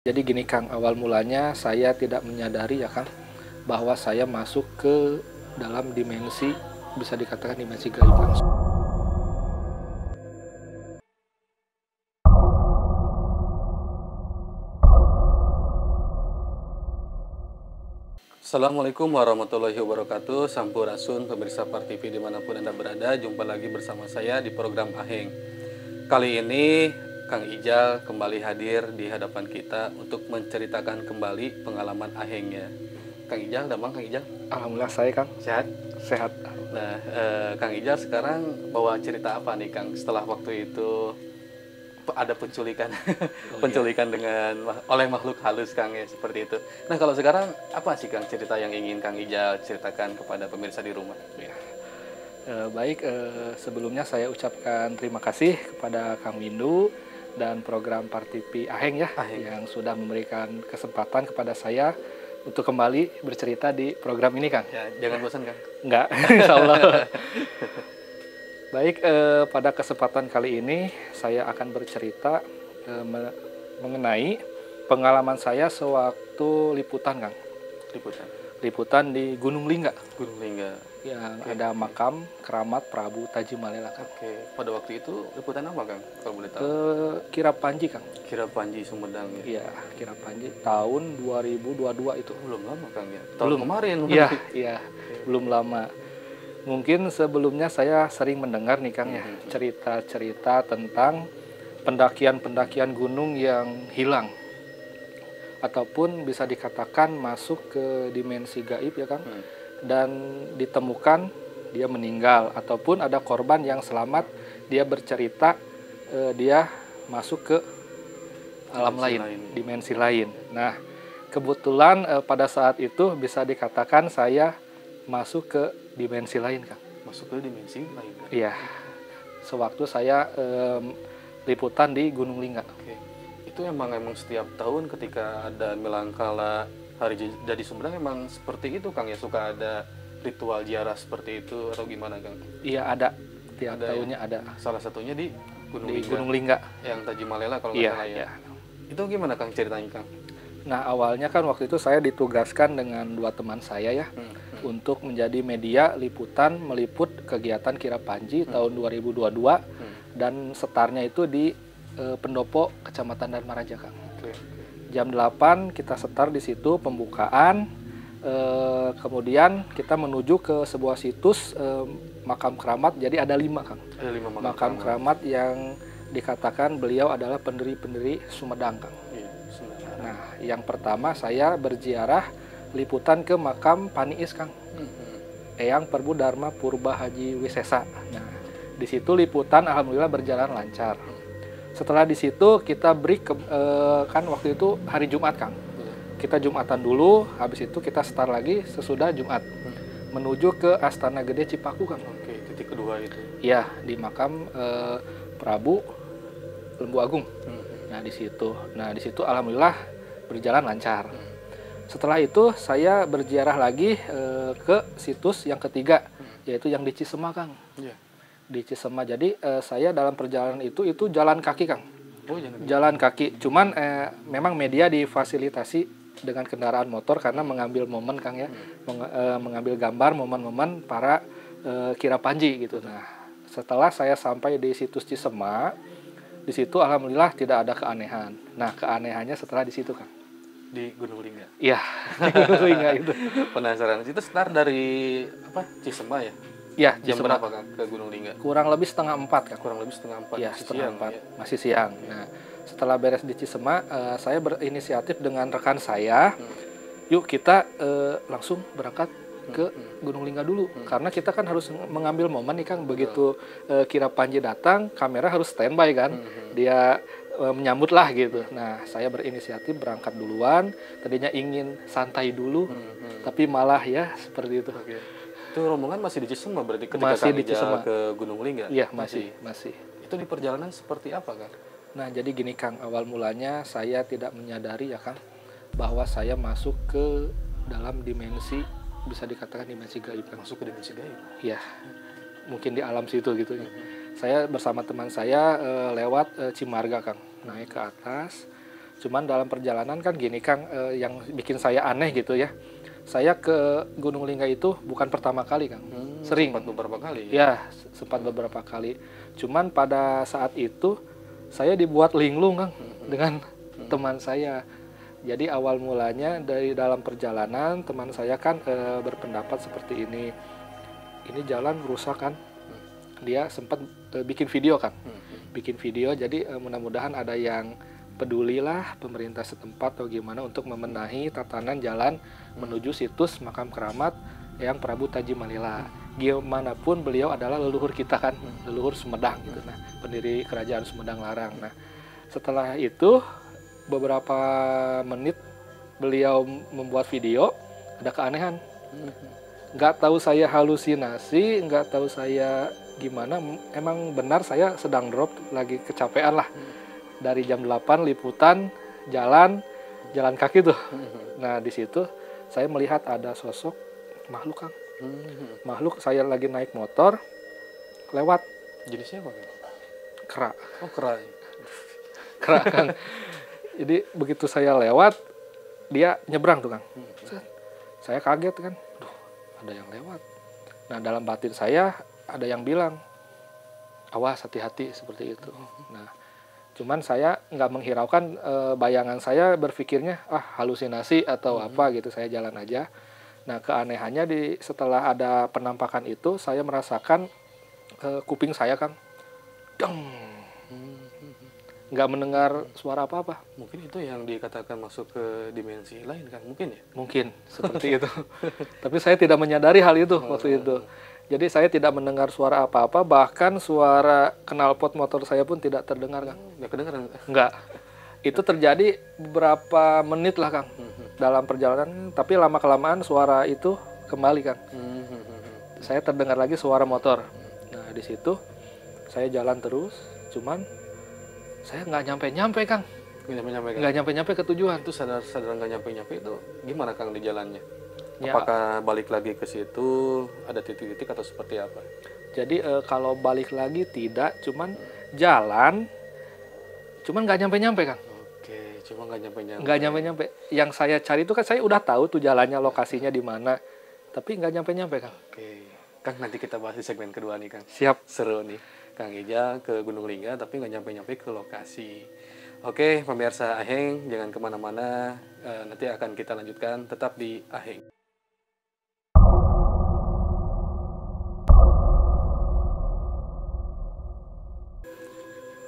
Jadi gini Kang, awal mulanya saya tidak menyadari ya Kang, bahwa saya masuk ke dalam dimensi, bisa dikatakan dimensi gaib langsung. Assalamualaikum warahmatullahi wabarakatuh. Sampurasun pemirsa Par TV dimanapun Anda berada. Jumpa lagi bersama saya di program Aheng. Kali ini Kang Ijal kembali hadir di hadapan kita untuk menceritakan kembali pengalaman Ahengnya. Kang Ijal, damang Kang Ijal? Alhamdulillah saya Kang, Sehat? sehat. Nah, Kang Ijal sekarang bawa cerita apa nih Kang setelah waktu itu ada penculikan penculikan oleh makhluk halus Kang ya, seperti itu. Nah, kalau sekarang apa sih Kang cerita yang ingin Kang Ijal ceritakan kepada pemirsa di rumah? Ya. Baik, sebelumnya saya ucapkan terima kasih kepada Kang Windu dan program Par TV Aheng ya, Aheng. yang sudah memberikan kesempatan kepada saya untuk kembali bercerita di program ini Kang. Ya, jangan bosan Kang. Enggak, insya Allah. Baik, pada kesempatan kali ini saya akan bercerita mengenai pengalaman saya sewaktu liputan Kang. Liputan di Gunung Lingga. Gunung Lingga. Yang ada makam keramat Prabu Taji Malela Kang. Oke, pada waktu itu liputan apa Kang? Kalau boleh tahu. Ke Kirap Panji Kang. Kirap Panji Sumedang ya. Iya, Kirap Panji tahun 2022 itu. Belum lama Kang ya. Tahun Belum. kemarin. Iya, belum lama. Mungkin sebelumnya saya sering mendengar nih Kang ya, cerita-cerita tentang pendakian-pendakian gunung yang hilang ataupun bisa dikatakan masuk ke dimensi gaib ya Kang, dan ditemukan dia meninggal ataupun ada korban yang selamat, dia bercerita dia masuk ke alam lain, dimensi lain. Nah, kebetulan pada saat itu bisa dikatakan saya masuk ke dimensi lain Kang. Masuk ke dimensi lain Kang? Iya, sewaktu saya liputan di Gunung Lingga. Oke. Itu emang setiap tahun ketika ada Melangkala Hari Jadi Sumedang emang seperti itu Kang ya, suka ada ritual ziarah seperti itu atau gimana Kang? Iya, ada, tiap Ada tahunnya ya? ada. Salah satunya di Gunung Di Lingga. Gunung Lingga. Yang Taji Malela kalau nggak salah ya. Iya. Itu gimana Kang ceritanya Kang? Nah, awalnya kan waktu itu saya ditugaskan dengan dua teman saya ya, untuk menjadi media liputan meliput kegiatan Kirap Panji tahun 2022 dan setarnya itu di Pendopo, Kecamatan Dharmaraja Kang. Jam 8 kita setar di situ pembukaan, kemudian kita menuju ke sebuah situs makam keramat. Jadi ada 5 Kang. Ada 5 makam keramat yang dikatakan beliau adalah pendiri-pendiri Sumedang Kang. Iya, Nah, yang pertama saya berziarah liputan ke makam Paniis Kang, Eyang Prabu Dharma Purba Haji Wisesa. Nah, di situ liputan alhamdulillah berjalan lancar. Setelah di situ kita break kan waktu itu hari Jumat Kang. Kita Jumatan dulu, habis itu kita start lagi sesudah Jumat. Menuju ke Astana Gede Cipaku Kang. Oke, titik kedua itu. Iya, di makam Prabu Lembu Agung. Nah, di situ alhamdulillah berjalan lancar. Setelah itu saya berziarah lagi ke situs yang ketiga, yaitu yang di Cisema Kang. Iya. Di Cisema. Jadi saya dalam perjalanan itu jalan kaki Kang. Oh, jalan kaki. Cuman memang media difasilitasi dengan kendaraan motor karena mengambil momen Kang ya, mengambil gambar momen-momen para Kirap Panji gitu. Nah, setelah saya sampai di situs Cisema, di situ alhamdulillah tidak ada keanehan. Nah, keanehannya setelah di situ Kang. Di Gunung Lingga. Iya, di Gunung Lingga itu. Penasaran. Itu start dari apa? Cisema ya? Iya, Jam Cisema. berapa Kang ke Gunung Lingga? Kurang lebih 3:30 Kang. Kurang lebih 3:30. Iya, Masih 3:30. siang, ya? Masih siang. Nah, setelah beres di Cisema, saya berinisiatif dengan rekan saya, yuk kita langsung berangkat ke Gunung Lingga dulu. Karena kita kan harus mengambil momen nih Kang, begitu Kirap Panji datang, kamera harus standby kan. Dia menyambut lah gitu. Nah, saya berinisiatif berangkat duluan. Tadinya ingin santai dulu, tapi malah ya seperti itu. Oke. Itu rombongan masih di Cisema berarti ketika Masih Kang di Cisema. Ijal ke Gunung Lingga? Iya, masih. Itu di perjalanan seperti apa Kang? Nah, jadi gini Kang, awal mulanya saya tidak menyadari ya Kang, bahwa saya masuk ke dalam dimensi, bisa dikatakan dimensi gaib Kang. Masuk ke dimensi gaib? Iya, mungkin di alam situ gitu ya. Saya bersama teman saya lewat Cimarga Kang, naik ke atas. Cuman dalam perjalanan kan gini Kang, yang bikin saya aneh gitu ya. Saya ke Gunung Lingga itu bukan pertama kali Kang, sering. Sempat beberapa kali Ya, sempat beberapa kali. Cuman pada saat itu saya dibuat linglung Kang dengan teman saya. Jadi awal mulanya dari dalam perjalanan teman saya kan berpendapat seperti ini. Ini jalan rusak kan. Dia sempat bikin video kan. Bikin video, jadi mudah-mudahan ada yang pedulilah pemerintah setempat atau gimana untuk membenahi tatanan jalan menuju situs makam keramat yang Prabu Taji Malila. Gimana pun beliau adalah leluhur kita kan, leluhur Sumedang gitu. Nah, pendiri kerajaan Sumedang Larang. Nah, setelah itu beberapa menit beliau membuat video, ada keanehan. Nggak tahu saya halusinasi, nggak tahu saya gimana, emang benar saya sedang drop, lagi kecapean lah. Dari jam 8 liputan jalan kaki tuh. Nah, di situ saya melihat ada sosok makhluk Kang. Makhluk, saya lagi naik motor lewat. Jenisnya apa? Kera. Oh, kera. Kera Kang. Jadi begitu saya lewat, dia nyebrang tuh Kang. Saya kaget kan. Duh, ada yang lewat. Nah, dalam batin saya ada yang bilang, awas, hati-hati, seperti itu. Nah, cuman saya nggak menghiraukan bayangan saya, berpikirnya halusinasi atau apa gitu, saya jalan aja. Nah, keanehannya setelah ada penampakan itu, saya merasakan kuping saya Kang, dong, nggak mendengar suara apa-apa. Mungkin itu yang dikatakan masuk ke dimensi lain kan, mungkin ya? Mungkin seperti itu. Tapi saya tidak menyadari hal itu waktu itu. Jadi saya tidak mendengar suara apa-apa, bahkan suara knalpot motor saya pun tidak terdengar Kang. Nggak kedengaran? Nggak. Itu terjadi beberapa menit lah Kang dalam perjalanan, tapi lama-kelamaan suara itu kembali Kang. Saya terdengar lagi suara motor. Nah, di situ saya jalan terus, cuman saya nggak nyampe-nyampe Kang. Nggak nyampe-nyampe ke tujuan. Itu sadar nggak nyampe-nyampe itu gimana Kang di jalannya? Ya. Apakah balik lagi ke situ, ada titik-titik atau seperti apa? Jadi kalau balik lagi tidak, cuman jalan, cuman nggak nyampe-nyampe Kang. Oke, cuma nggak nyampe-nyampe. Nggak nyampe-nyampe. Yang saya cari itu kan saya udah tahu tuh jalannya, lokasinya di mana, tapi nggak nyampe-nyampe Kang. Oke, Kang, nanti kita bahas di segmen kedua nih Kang. Siap. Seru nih, Kang Ijal ke Gunung Lingga tapi nggak nyampe-nyampe ke lokasi. Oke, pemirsa Aheng, jangan kemana-mana, nanti akan kita lanjutkan tetap di Aheng.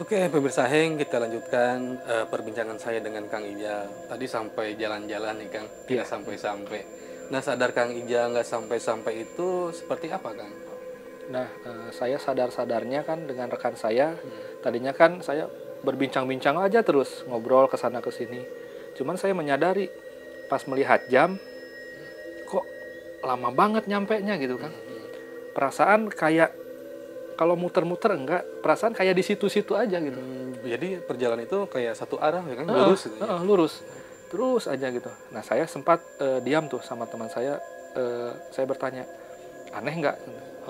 Oke, pemirsa Heng, kita lanjutkan perbincangan saya dengan Kang Ijal. Tadi sampai jalan-jalan nih Kang, tidak sampai-sampai. Nah, sadar Kang Ijal nggak sampai-sampai itu seperti apa Kang? Nah, saya sadar-sadarnya kan dengan rekan saya, tadinya kan saya berbincang-bincang aja terus, ngobrol ke sana ke sini. Cuman saya menyadari, pas melihat jam, kok lama banget nyampenya gitu kan. Perasaan kayak, kalau muter-muter enggak, perasaan kayak di situ-situ aja gitu. Jadi perjalanan itu kayak satu arah ya kan, lurus gitu ya? Lurus, terus aja gitu. Nah, saya sempat diam tuh sama teman saya. Saya bertanya, aneh nggak?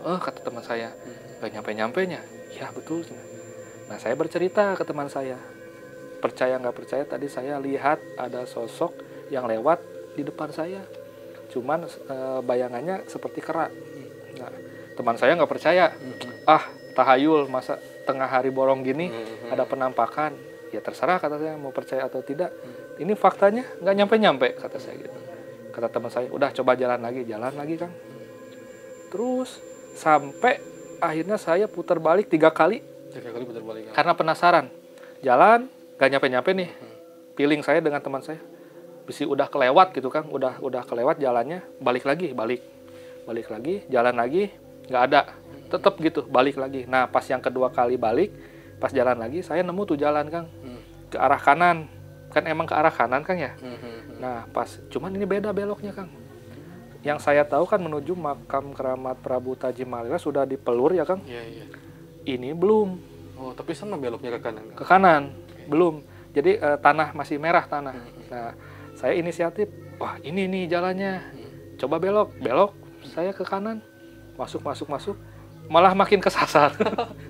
Kata teman saya, nggak nyampe-nyampenya. Ya betul. Nah, saya bercerita ke teman saya. Percaya nggak percaya, tadi saya lihat ada sosok yang lewat di depan saya. Cuman bayangannya seperti kera. Nah, teman saya nggak percaya. Tahayul, masa tengah hari bolong gini ada penampakan. Ya terserah, kata saya, mau percaya atau tidak. Ini faktanya nggak nyampe-nyampe, kata saya gitu. Kata teman saya, udah coba jalan lagi Kang. Terus sampai akhirnya saya putar balik 3 kali. 3 kali putar balik. Karena penasaran. Jalan nggak nyampe-nyampe nih. Feeling saya dengan teman saya, bisi udah kelewat gitu Kang, udah kelewat jalannya, balik lagi, jalan lagi, nggak ada. Tetap gitu, balik lagi. Nah, pas yang kedua kali balik, pas jalan lagi, saya nemu tuh jalan Kang, ke arah kanan. Kan emang ke arah kanan Kang ya. Nah, pas, cuman ini beda beloknya Kang. Yang saya tahu kan menuju makam keramat Prabu Taji Malila sudah dipelur ya Kang. Iya. Ini belum. Oh, tapi sama beloknya ke kanan. Ke kanan, belum. Jadi tanah masih merah tanah. Nah, saya inisiatif, wah ini nih jalannya. Coba belok. Saya ke kanan. Masuk. malah makin kesasar.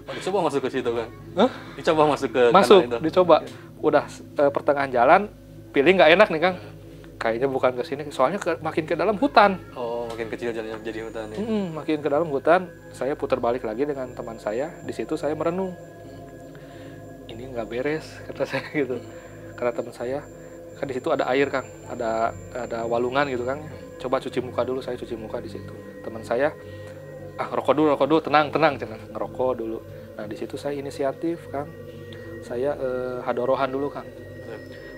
Oh, dicoba masuk ke situ kan? Hah? Dicoba masuk ke Masuk, kanal itu. dicoba. Udah pertengahan jalan, pilih nggak enak nih Kang. Kayaknya bukan ke sini, soalnya makin ke dalam hutan. Oh, makin kecil jalannya jadi hutan ya. Makin ke dalam hutan, saya putar balik lagi dengan teman saya. Di situ saya merenung. Ini nggak beres, kata saya gitu. Karena teman saya, kan di situ ada air Kang, ada walungan gitu Kang. Coba cuci muka dulu, saya cuci muka di situ. Teman saya, rokok dulu, tenang, ngerokok dulu. Nah di situ saya inisiatif Kang. Saya hadorohan dulu Kang.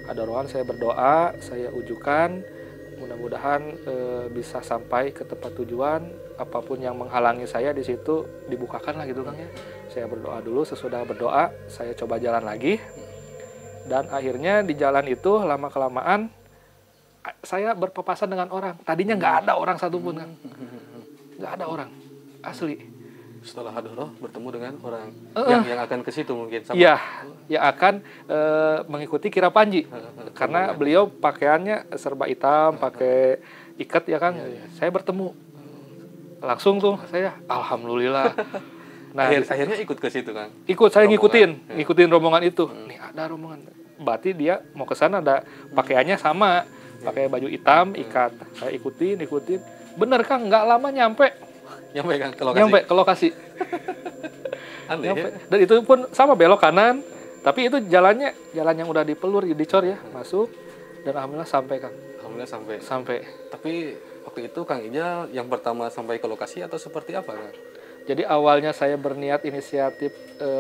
Hadorohan, saya berdoa, saya ujukan, mudah-mudahan bisa sampai ke tempat tujuan. Apapun yang menghalangi saya di situ dibukakan lah gitu Kang ya. Saya berdoa dulu, sesudah berdoa saya coba jalan lagi. Dan akhirnya di jalan itu lama-kelamaan saya berpapasan dengan orang. Tadinya nggak ada orang satupun Kang. Nggak ada orang, asli. Setelah hadoroh bertemu dengan orang yang akan ke situ mungkin. Iya, yang akan mengikuti kira Panji. Karena beliau pakaiannya serba hitam, pakai ikat ya Kang. Saya bertemu. Langsung tuh saya, alhamdulillah. Nah, akhirnya ikut ke situ Kang. Ikut, saya ngikutin rombongan itu. Nih ada rombongan. Berarti dia mau ke sana, ada pakaiannya sama, pakai baju hitam, ikat. Saya ikutin. Bener Kang, nggak lama nyampe Kang ke lokasi. Nyampe ke lokasi. Aneh ya? Dan itu pun sama belok kanan, tapi itu jalan yang udah dipelur, dicor ya, masuk. Dan alhamdulillah sampai Kang. Alhamdulillah Sampai. Tapi waktu itu Kang Ijal yang pertama sampai ke lokasi atau seperti apa Kang? Jadi awalnya saya berniat inisiatif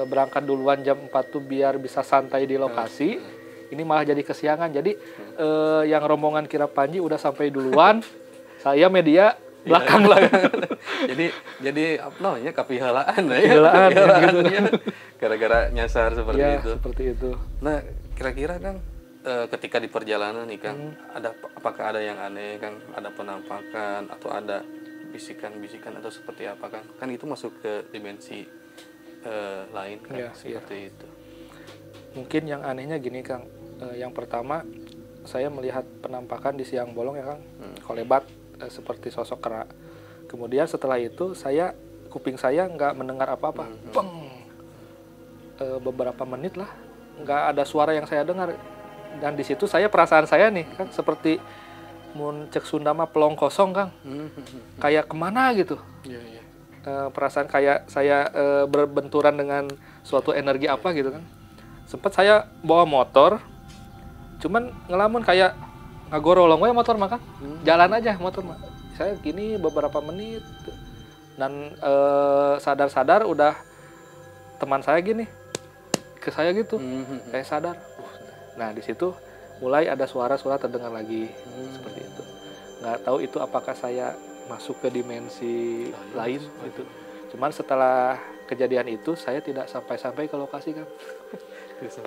berangkat duluan jam 4 tuh biar bisa santai di lokasi. Ini malah jadi kesiangan. Jadi yang rombongan kira Panji udah sampai duluan, saya media belakang. jadi apa namanya, kapihalaan gitu. Gara-gara nyasar seperti Ya, itu. seperti itu. Nah, kira-kira Kang ketika di perjalanan nih Kang, apakah ada yang aneh Kang? Ada penampakan atau ada bisikan-bisikan atau seperti apa Kang? Kan itu masuk ke dimensi lain kan, seperti itu. Mungkin yang anehnya gini Kang. Yang pertama saya melihat penampakan di siang bolong ya Kang. Kolebat seperti sosok kera. Kemudian setelah itu kuping saya nggak mendengar apa-apa. Beberapa menit lah nggak ada suara yang saya dengar. Dan di situ perasaan saya nih kan seperti mun cek Sunda mah pelong kosong Kang. Kayak kemana gitu. Perasaan kayak saya berbenturan dengan suatu energi apa gitu kan. Sempat saya bawa motor, cuman ngelamun kayak ngagorolong we motor mah Kang. Jalan aja motor mah. Saya gini beberapa menit dan sadar-sadar udah teman saya gini ke saya gitu. Saya sadar. Nah di situ mulai ada suara-suara terdengar lagi seperti itu. Nggak tahu itu apakah saya masuk ke dimensi lain gitu. Cuman setelah kejadian itu saya tidak sampai ke lokasi Kang.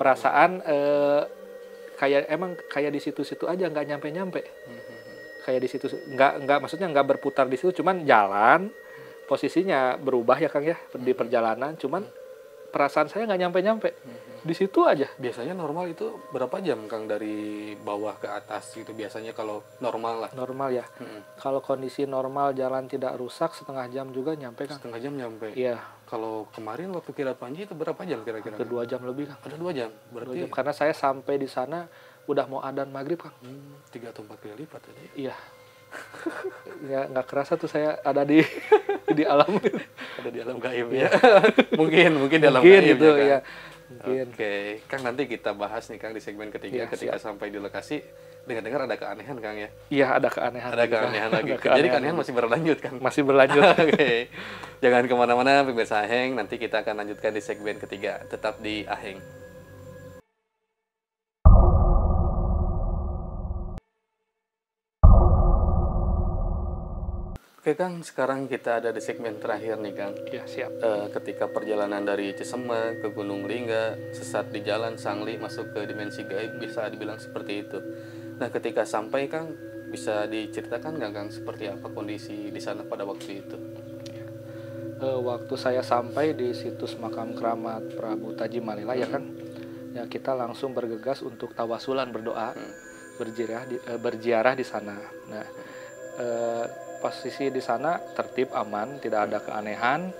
Perasaan kayak di situ-situ aja, nggak nyampe. Kayak di situ nggak maksudnya nggak berputar di situ, cuman jalan posisinya berubah ya Kang ya di perjalanan, cuman perasaan saya nggak nyampe di situ aja. Biasanya normal itu berapa jam Kang dari bawah ke atas gitu biasanya kalau normal lah? Normal ya. Kalau kondisi normal jalan tidak rusak setengah jam juga nyampe Kang. Setengah jam nyampe. Iya. Kalau kemarin waktu kira Panji itu berapa jam kira-kira? Hampir 2 jam lebih Kang. Ada 2 jam. Berarti 2 jam. Karena saya sampai di sana udah mau adzan maghrib Kang. 3 atau 4 kali lipat tadi. Iya. Nggak kerasa tuh saya ada di alam. Ada di alam gaib ya. mungkin di alam Mungkin gaib gitu ya, ya. Mungkin. Oke, Kang nanti kita bahas nih Kang di segmen ketiga ketika sampai di lokasi. Dengar-dengar ada keanehan Kang ya. Iya, ada keanehan. Ada keanehan lagi. Jadi keanehan masih berlanjut Kang. Masih berlanjut. Oke. Jangan kemana-mana pemirsa Aheng, nanti kita akan lanjutkan di segmen ketiga. Tetap di Aheng. Oke Kang, sekarang kita ada di segmen terakhir nih Kang. Ya, siap. Ketika perjalanan dari Cisema ke Gunung Lingga, sesat di jalan Sangli masuk ke dimensi gaib, bisa dibilang seperti itu. Nah ketika sampai Kang, bisa diceritakan nggak Kang seperti apa kondisi di sana pada waktu itu? Waktu saya sampai di situs makam keramat Prabu Taji Malila ya Kang, ya kita langsung bergegas untuk tawasulan berdoa, berziarah di sana. Nah posisi di sana tertib aman, tidak ada keanehan.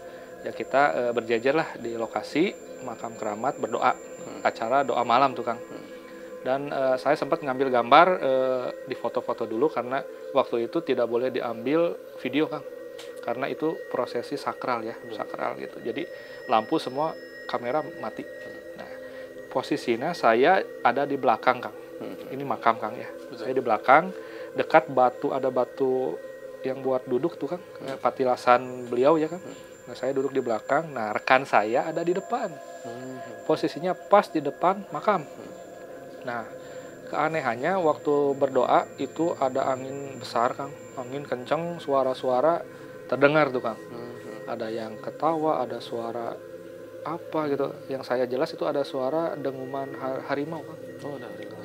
Ya kita berjejer lah di lokasi makam keramat berdoa, acara doa malam tuh Kang. Dan saya sempat ngambil gambar, di foto-foto dulu karena waktu itu tidak boleh diambil video Kang, karena itu prosesi sakral ya, sakral gitu. Jadi lampu semua, kamera mati. Nah, posisinya saya ada di belakang Kang. Ini makam Kang ya. Saya di belakang, dekat batu, ada batu yang buat duduk tuh Kang, patilasan beliau ya Kang. Nah, saya duduk di belakang. Nah, rekan saya ada di depan. Posisinya pas di depan makam. Nah, keanehannya waktu berdoa itu ada angin besar Kang, angin kencang, suara-suara terdengar tuh Kang. Ada yang ketawa, ada suara apa gitu. Yang saya jelas itu ada suara denguman harimau Kang. Oh, ada harimau.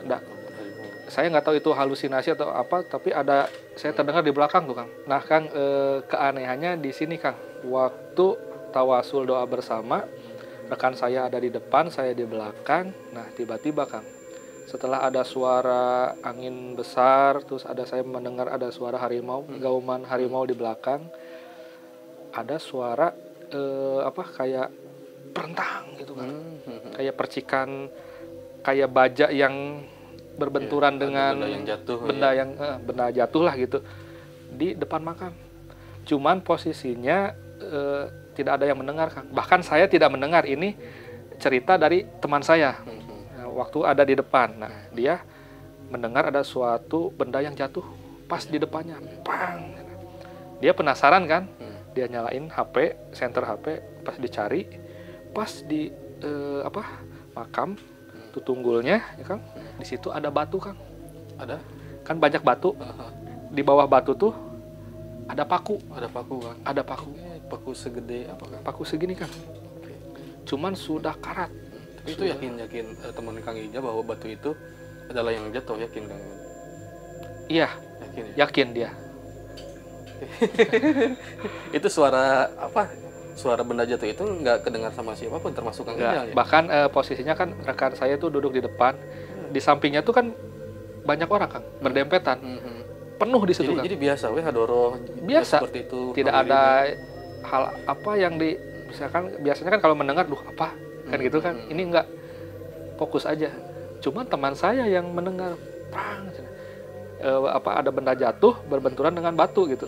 Saya nggak tahu itu halusinasi atau apa, tapi ada, saya terdengar di belakang tuh Kang. Nah Kang, keanehannya di sini Kang. Waktu tawasul doa bersama, rekan saya ada di depan, saya di belakang. Nah tiba-tiba Kang, setelah ada suara angin besar, terus saya mendengar ada suara harimau, gauman harimau di belakang, ada suara kayak perentang gitu kan, kayak percikan, kayak baja yang berbenturan dengan benda jatuh lah gitu di depan makam. Cuman posisinya tidak ada yang mendengar Kang. Bahkan saya tidak mendengar, ini cerita dari teman saya. Waktu ada di depan, nah dia mendengar ada suatu benda yang jatuh pas di depannya, pang. Dia penasaran kan, dia nyalain HP, center HP, pas dicari, pas di makam, tuh tunggulnya, ya Kang, di situ ada batu Kang. Ada? Kan banyak batu. Di bawah batu tuh ada paku. Ada paku Kang. Ada paku. Paku segede apa Kang? Paku segini Kang. Cuman sudah karat. Itu yakin teman Kang Ija bahwa batu itu adalah yang jatuh, yakin Kang? Iya. Yakin ya? Yakin dia. Itu suara apa? Suara benda jatuh itu nggak kedengar sama siapapun, termasuk Kang Ija ya? Bahkan posisinya kan rekan saya tuh duduk di depan, di sampingnya tuh kan banyak orang Kang, berdempetan. Penuh di situ Kang. Jadi biasa hadoro biasa seperti itu. Tidak ada hal apa yang misalkan biasanya kan kalau mendengar apa kan gitu kan, ini enggak, fokus aja. Cuman teman saya yang mendengar prang, ada benda jatuh berbenturan dengan batu gitu.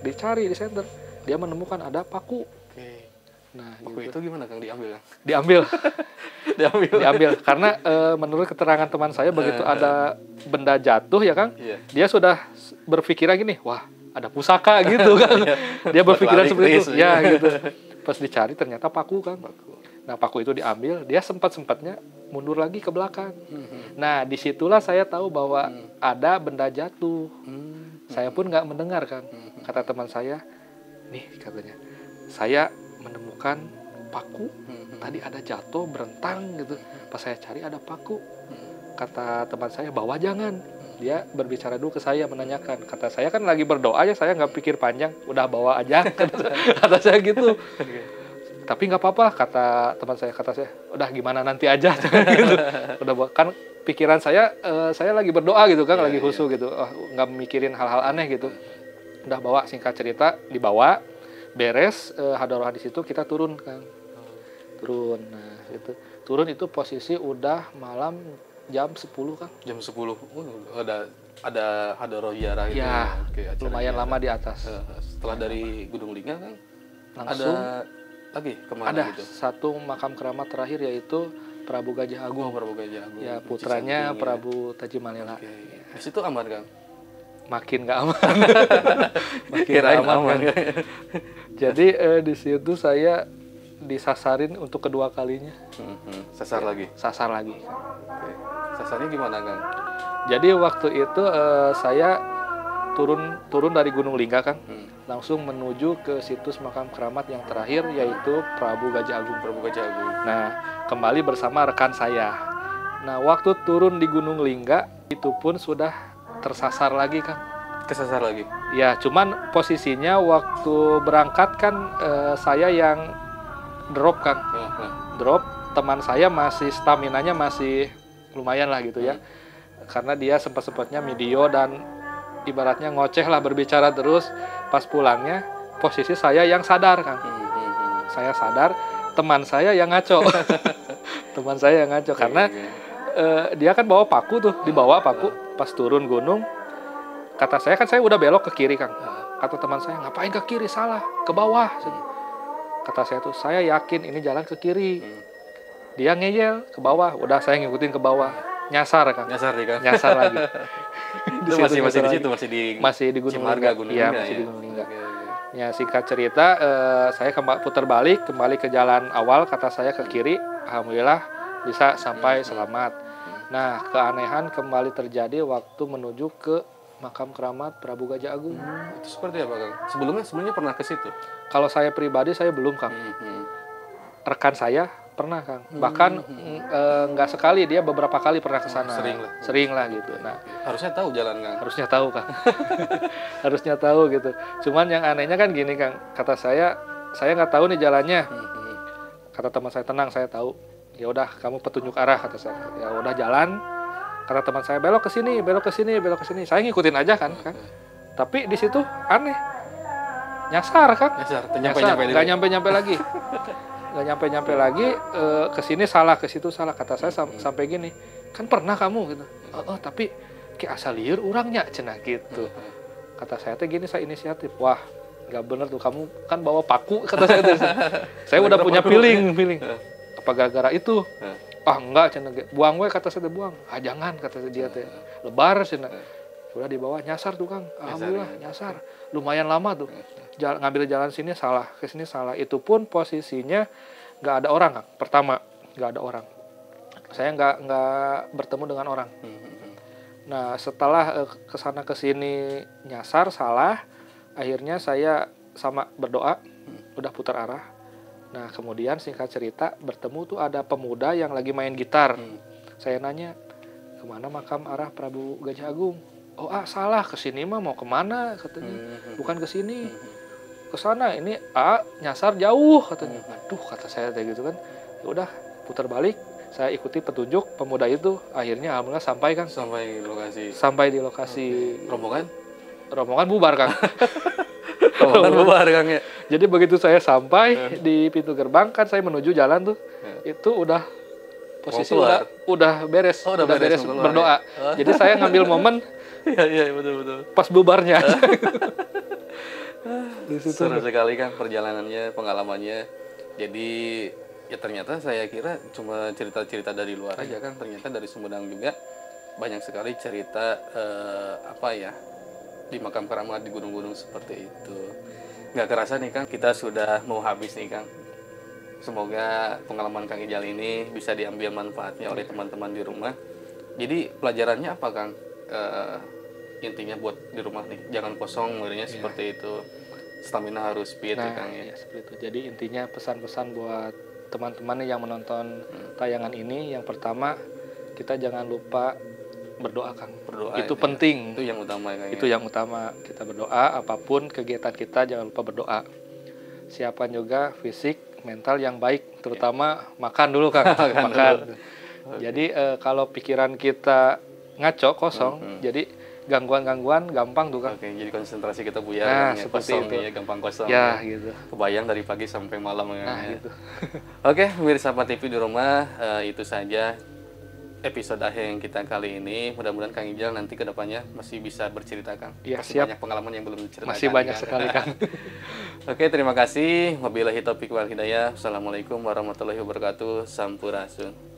Dicari di center, dia menemukan ada paku. Nah, paku gitu. Itu gimana Kang, diambil Kang? Diambil karena menurut keterangan teman saya begitu ada benda jatuh ya Kang, dia sudah berpikiran gini, wah ada pusaka gitu kan. Dia berpikiran seperti itu ya gitu. Pas dicari ternyata paku Kang. Nah paku itu diambil, dia sempat-sempatnya mundur lagi ke belakang. Nah disitulah saya tahu bahwa ada benda jatuh. Saya pun nggak mendengar Kang. Kata teman saya, nih katanya, saya menemukan paku. Tadi ada jatuh berentang gitu. Pas saya cari ada paku. Kata teman saya, bawa jangan. Dia berbicara dulu ke saya, menanyakan. Kata saya kan lagi berdoa ya, saya nggak pikir panjang, udah bawa aja. Kata saya gitu. Tapi nggak apa-apa, kata saya, udah gimana nanti aja. Gitu. Udah kan pikiran saya lagi berdoa gitu kan, lagi khusyuk gitu, nggak mikirin hal-hal aneh gitu. Udah bawa, singkat cerita dibawa, beres hadroh di situ, kita turun Kang. Turun, nah itu turun itu posisi udah malam jam 10 Kang. Jam 10, ada hadroh ziarah gitu. Ya, lumayan ziarah. Lama di atas. Setelah dari Gunung Lingga Kang, langsung ada lagi kemana ada gitu? Satu makam keramat terakhir yaitu Prabu Gajah Agung. Prabu Gajah Agung. Ya, putranya Prabu Tajimalela. Di situ aman Kang? Makin nggak aman. Makin nggak aman. Jadi di situ saya disasarin untuk kedua kalinya. Sasar lagi? Sasar lagi. Sasarnya gimana Kang? Jadi waktu itu saya turun dari Gunung Lingga Kang, langsung menuju ke situs makam keramat yang terakhir yaitu Prabu Gajah Agung. Nah, kembali bersama rekan saya. Nah, waktu turun di Gunung Lingga itu pun sudah tersasar lagi Kang. Kesasar lagi? Ya, cuman posisinya waktu berangkat kan saya yang drop Kang. Drop, teman saya masih staminanya masih lumayan lah gitu ya. Karena dia sempat-sempatnya video dan ibaratnya ngoceh lah, berbicara terus. Pas pulangnya posisi saya yang sadar Kang. saya sadar teman saya yang ngaco. Teman saya yang ngaco karena dia kan bawa paku tuh, dibawa paku pas turun gunung. Kata saya kan saya udah belok ke kiri, Kang. Kata teman saya, ngapain ke kiri, salah, ke bawah. Kata saya tuh, saya yakin ini jalan ke kiri. Dia ngeyel ke bawah, udah saya ngikutin ke bawah. Nyasar, Kang. Nyasar nih, Kang. Nyasar lagi. Itu masih di situ, masih di Gunung Cimarga, Lingga. Gunung Iya, Lingga, masih ya. di Gunung Lingga. Ya, singkat cerita, saya putar balik, kembali ke jalan awal, kata saya ke kiri. Alhamdulillah bisa sampai selamat. Nah, keanehan kembali terjadi waktu menuju ke makam keramat Prabu Gajah Agung. Itu seperti apa, Kang? Sebelumnya pernah ke situ? Kalau saya pribadi saya belum, Kang. Rekan saya pernah, Kang. Bahkan nggak sekali, dia beberapa kali pernah ke sana. Sering lah gitu. Nah, harusnya tahu jalan, Kang. Harusnya tahu, Kang. Harusnya tahu gitu. Cuman yang anehnya kan gini, Kang. Kata saya nggak tahu nih jalannya. Kata teman saya, tenang, saya tahu. Ya udah, kamu petunjuk arah, kata saya. Ya udah, jalan. Kata teman saya, belok ke sini, belok ke sini, belok ke sini. Saya ngikutin aja kan. Tapi di situ aneh. Nyasar, Kang. Nyasar. Nggak nyampe-nyampe lagi. Nggak nyampe-nyampe lagi. Ke sini salah, ke situ salah. Kata saya sampai gini. Kan pernah kamu gitu. Tapi kayak asal liur orangnya cenah gitu. Kata saya teh gini, saya inisiatif. Wah, nggak bener tuh, kamu kan bawa paku, kata saya. Saya udah punya feeling. Apa gara-gara itu? Enggak, cenah. Buang we, kata saya, buang. Jangan, kata dia teh. Lebar cenah. Udah dibawa, nyasar tuh, Kang. Alhamdulillah nyasar. Lumayan lama tuh. Ngambil jalan sini salah, ke sini salah. Itu pun posisinya nggak ada orang, Kang. Pertama, nggak ada orang. Saya nggak bertemu dengan orang. Nah, setelah kesana kesini nyasar salah, akhirnya saya sama berdoa, udah putar arah. Nah, kemudian singkat cerita bertemu tuh ada pemuda yang lagi main gitar. Saya nanya, kemana makam arah Prabu Gajah Agung? Salah, kesini mah mau kemana, katanya. Bukan kesini, kesana. Ini nyasar jauh, katanya. Aduh, kata saya kayak gitu kan. Ya udah, putar balik. Saya ikuti petunjuk pemuda itu. Akhirnya alhamdulillah sampai, Kang. Sampai di lokasi. Rombongan bubar, Kang. Rombongan bubar, Kang, ya. Jadi begitu saya sampai di pintu gerbang, kan saya menuju jalan tuh. Itu udah posisi udah beres, udah beres berdoa. Jadi saya ngambil momen. Iya, betul. Pas bubarnya. Seru sekali, Kang, perjalanannya, pengalamannya. Jadi ya ternyata saya kira cuma cerita-cerita dari luar aja, kan. Ternyata dari Sumedang juga banyak sekali cerita di makam keramat, di gunung-gunung seperti itu. Nggak kerasa nih, Kang, kita sudah mau habis nih, Kang. Semoga pengalaman Kang Ijal ini bisa diambil manfaatnya oleh teman-teman di rumah. Jadi pelajarannya apa, Kang? Intinya buat di rumah nih, jangan kosong mulutnya, seperti itu. Stamina harus fit, Kang, ya. Seperti itu. Jadi intinya pesan-pesan buat teman-teman yang menonton tayangan ini, yang pertama, kita jangan lupa berdoa, Kang. Itu penting. Itu yang utama, Kang. Itu yang utama. Kita berdoa, apapun kegiatan kita jangan lupa berdoa. Siapkan juga fisik, mental yang baik, terutama makan dulu, Kang. Makan. Jadi kalau pikiran kita ngaco, kosong, jadi gangguan-gangguan gampang tuh, Kang. Oke, jadi konsentrasi kita buyar, nah, ya, seperti kosong, itu. Ya, gampang kosong. Ya, gitu. Kebayang dari pagi sampai malam, ya. Nah, gitu. Oke, pemirsa TV di rumah, itu saja episode akhir kita kali ini. Mudah-mudahan Kang Ijal nanti ke depannya masih bisa bercerita, Kang. Ya, masih siap. banyak pengalaman yang belum diceritakan. Masih banyak sekali, Kang. Oke, terima kasih. Wabillahi taufiq wal hidayah. Assalamualaikum warahmatullahi wabarakatuh. Sampurasun.